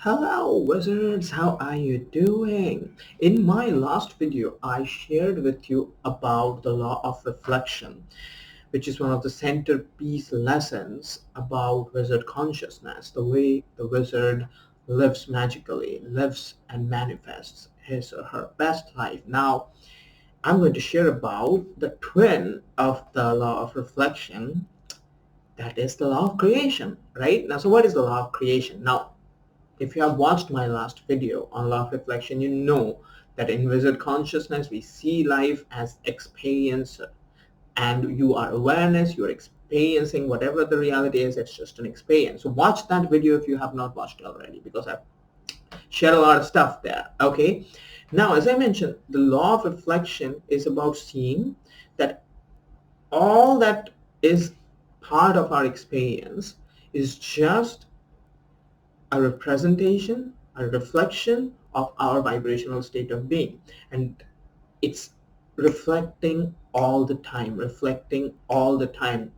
Hello wizards, how are you doing? In my last video, I shared with you about the law of reflection, which is one of the centerpiece lessons about wizard consciousness, the way the wizard lives magically, lives and manifests his or her best life. Now, I'm going to share about the twin of the law of reflection, that is the law of creation, right? Now, so what is the law of creation? Now, if you have watched my last video on law of reflection, you know that in wizard consciousness, we see life as experience, and you are awareness, you're experiencing whatever the reality is, it's just an experience. So watch that video if you have not watched it already, because I've shared a lot of stuff there, okay? Now, as I mentioned, the law of reflection is about seeing that all that is part of our experience is just a representation, a reflection of our vibrational state of being. And it's reflecting all the time, reflecting all the time,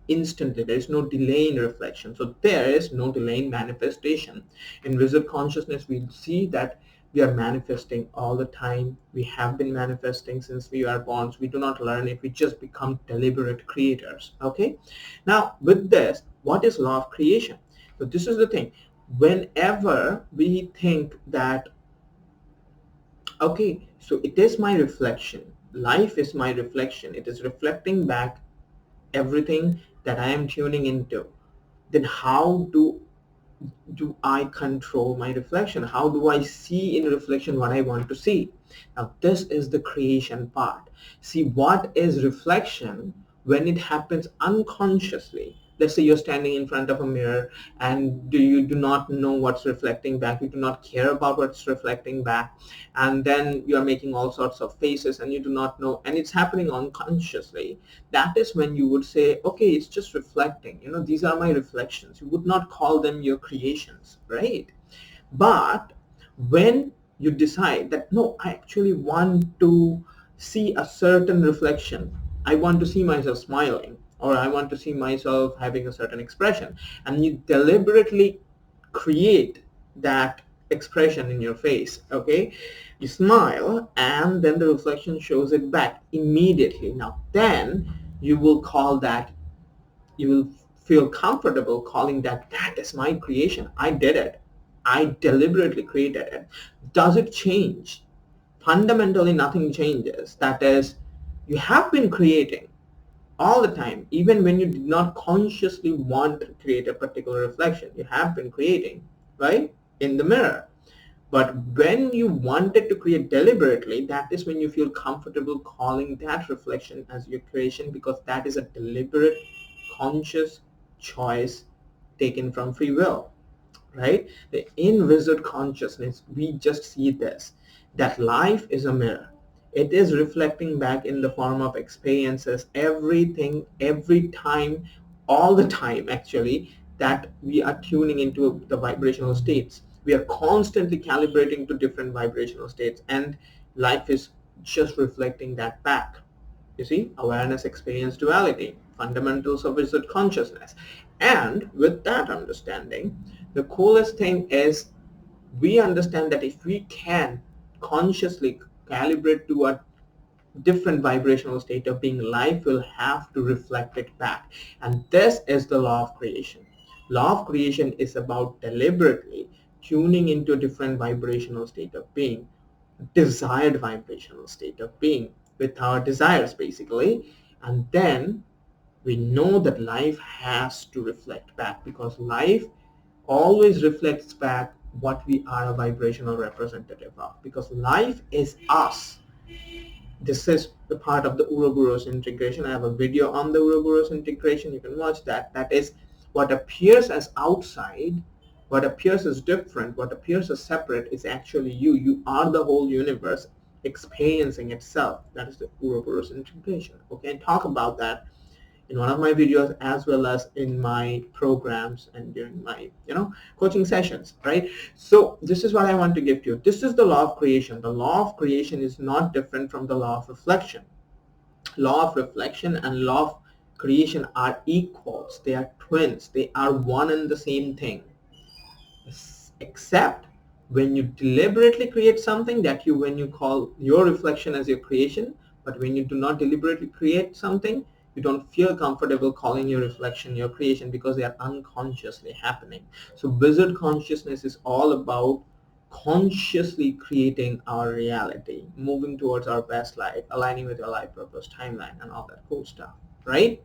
instantly. There is no delay in reflection. So there is no delay in manifestation. In wizard consciousness, we see that we are manifesting all the time. We have been manifesting since we are born. So we do not learn it. We just become deliberate creators. Okay. Now, with this, what is law of creation? So this is the thing. Whenever we think that, okay, so it is my reflection, life is my reflection, it is reflecting back everything that I am tuning into, then how do I control my reflection? How do I see in reflection what I want to see? Now, this is the creation part. See, what is reflection when it happens unconsciously? Let's say you're standing in front of a mirror and you do not know what's reflecting back. You do not care about what's reflecting back. And then you're making all sorts of faces and you do not know, and it's happening unconsciously. That is when you would say, okay, it's just reflecting. These are my reflections. You would not call them your creations, right? But when you decide that, no, I actually want to see a certain reflection, I want to see myself smiling, or I want to see myself having a certain expression, and you deliberately create that expression in your face, okay? You smile and then the reflection shows it back immediately. Now then you will call that, you will feel comfortable calling that, that is my creation. I did it. I deliberately created it. Does it change? Fundamentally nothing changes. That is, you have been creating all the time, even when you did not consciously want to create a particular reflection. You have been creating, right, in the mirror. But when you wanted to create deliberately, that is when you feel comfortable calling that reflection as your creation, because that is a deliberate, conscious choice taken from free will, right? In wizard consciousness, we just see this, that life is a mirror. It is reflecting back in the form of experiences, everything, every time, all the time actually, that we are tuning into the vibrational states. We are constantly calibrating to different vibrational states, and life is just reflecting that back. You see, awareness, experience, duality, fundamentals of wizard consciousness. And with that understanding, the coolest thing is we understand that if we can consciously calibrate to a different vibrational state of being, life will have to reflect it back. And this is the law of creation. Law of creation is about deliberately tuning into a different vibrational state of being, desired vibrational state of being, with our desires basically. And then we know that life has to reflect back, because life always reflects back what we are a vibrational representative of, because life is us. This is the part of the Ouroboros integration. I have a video on the Ouroboros integration. You can watch that. That is what appears as outside, what appears as different, what appears as separate is actually you. You are the whole universe experiencing itself. That is the Ouroboros integration. Okay, and talk about that in one of my videos as well as in my programs and during my coaching sessions, right? So this is what I want to give to you. This is the law of creation. The law of creation is not different from the law of reflection. Law of reflection and law of creation are equals. They are twins. They are one and the same thing. Except when you deliberately create something that you, when you call your reflection as your creation, but when you do not deliberately create something, you don't feel comfortable calling your reflection your creation because they are unconsciously happening. So wizard consciousness is all about consciously creating our reality, moving towards our best life, aligning with your life purpose, timeline, and all that cool stuff, right?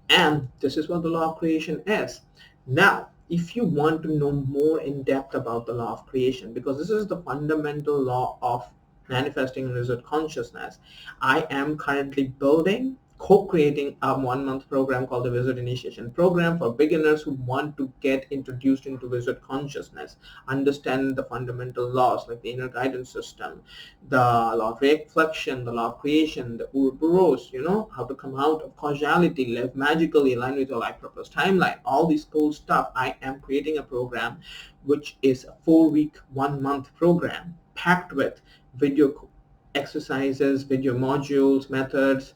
And this is what the law of creation is. Now, if you want to know more in depth about the law of creation, because this is the fundamental law of manifesting wizard consciousness, I am currently building, co-creating a 1-month program called the Wizard Initiation Program for beginners who want to get introduced into wizard consciousness, understand the fundamental laws like the inner guidance system, the law of reflection, the law of creation, the Ouroboros, how to come out of causality, live magically, align with your life purpose timeline, all these cool stuff. I am creating a program which is a 4-week, 1-month program packed with video exercises, video modules, methods,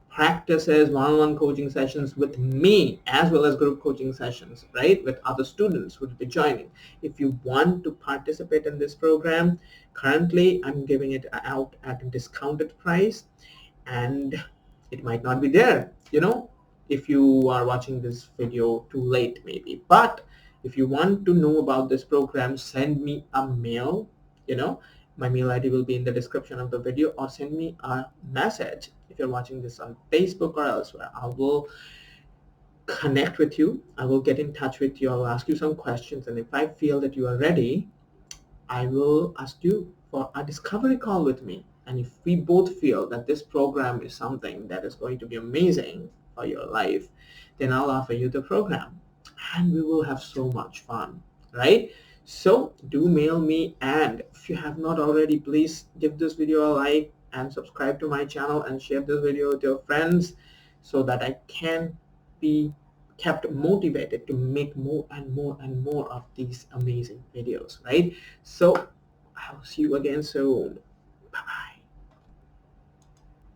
practices, one-on-one coaching sessions with me, as well as group coaching sessions, right, with other students who will be joining. If you want to participate in this program, currently I'm giving it out at a discounted price, and it might not be there, if you are watching this video too late maybe. But if you want to know about this program, send me a mail. My mail ID will be in the description of the video, or send me a message if you're watching this on Facebook or elsewhere. I will connect with you. I will get in touch with you. I'll ask you some questions, and if I feel that you are ready, I will ask you for a discovery call with me. And if we both feel that this program is something that is going to be amazing for your life, then I'll offer you the program and we will have so much fun, right? So do mail me, and if you have not already, please give this video a like and subscribe to my channel and share this video with your friends so that I can be kept motivated to make more and more and more of these amazing videos, right? So I'll see you again soon. Bye bye.